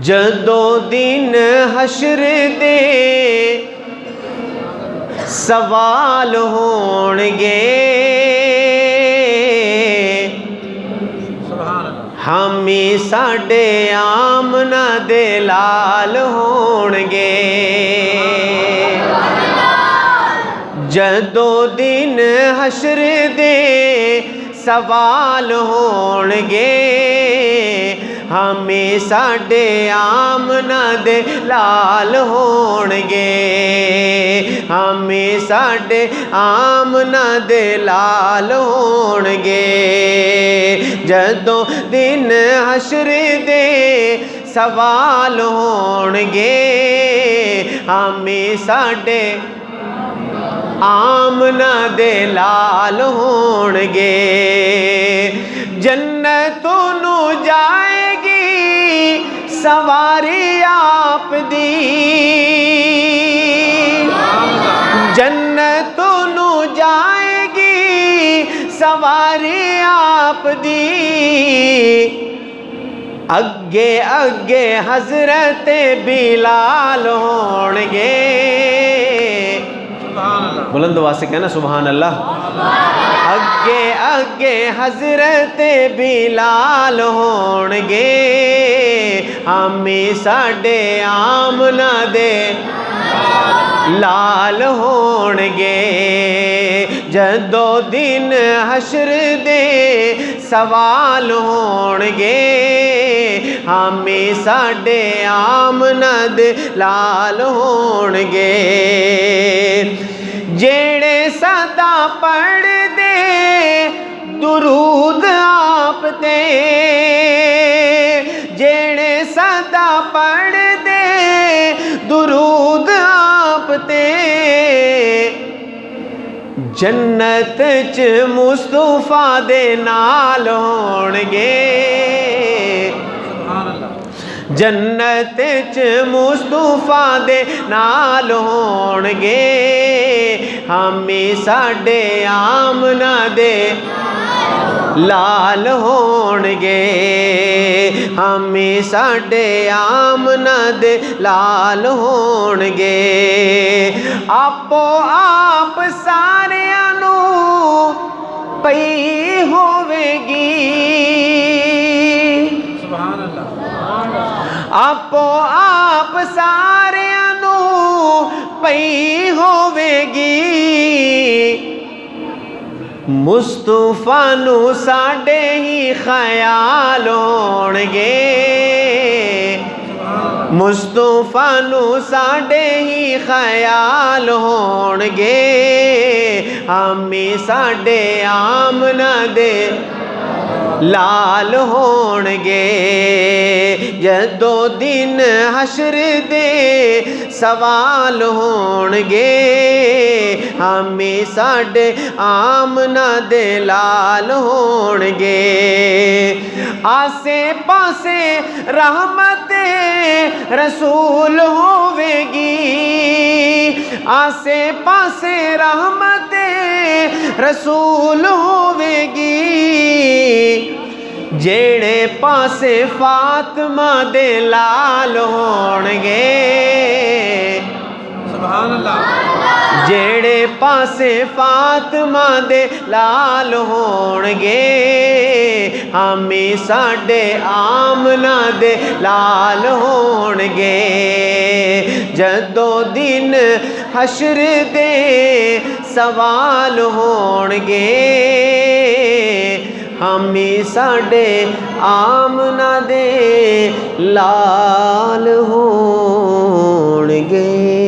جدوں دن حشر دے سوال ہون گے ہمی ساڈے آمنہ دے لال ہون گے جدوں دن حشر دے سوال ہون گے ہمیں ساڈے آمنہ دے لال ہون گے ہمیں ساڈے آمنہ دے لال ہون گے جدوں دن حشر دے سوال ہون گے ہمیں ساڈے آمنہ دے لال ہون گے جنتوں نو جائے گی سواری آپ دی جنتوں نو جائے گی سواری آپ دی اگے اگے حضرت بلال ہون گے بلند آواز سے کہنا سبحان اللہ اگے اگے حضرت بلال ہون گے ہمیں ساڈے آمنہ دے لال ہون گے جدوں دن حشر دے سوال ہون گے ہمیں ساڈے آمنہ دے لال ہون گے جیڑے صدا پڑھ دے درود آپ تے جیڑے صدا پڑھ دے درود آپ تے جنت چ مصطفیٰ دے نال ہون گے جنت چ مصطفیٰ دے نال ہون گے ہمیں ساڈے آمنہ دے لال ہون گے ہمیں ساڈے آمنہ دے لال ہون گے آپو آپ ساریاں نو پئی ہووے گی سبحان اللہ آپو آپ ساریاں نو پئی ہووے گی مصطفیٰ نو ساڈے ہی خیال ہون گے مصطفیٰ نو ساڈے ہی خیال ہون گے ہمیں ساڈے آمنہ دے لال ہون گے جدوں دن حشر دے سوال ہون گے ہمیں ساڈے آمنہ دے لال ہون گے آسے پاسے رحمت رسول ہووے گی آسے پاسے رحمت رسول ہووے گی جیڑے پاسے فاطمہ دے لال ہون گے سبحان اللہ جیڑے پاسے فاطمہ دے لال ہون گے ہمیں ساڈے آمنہ دے لال ہون گے جدوں دن حشر دے سوال ہون گے ہمیں ساڈے آمنہ دے لال ہون گے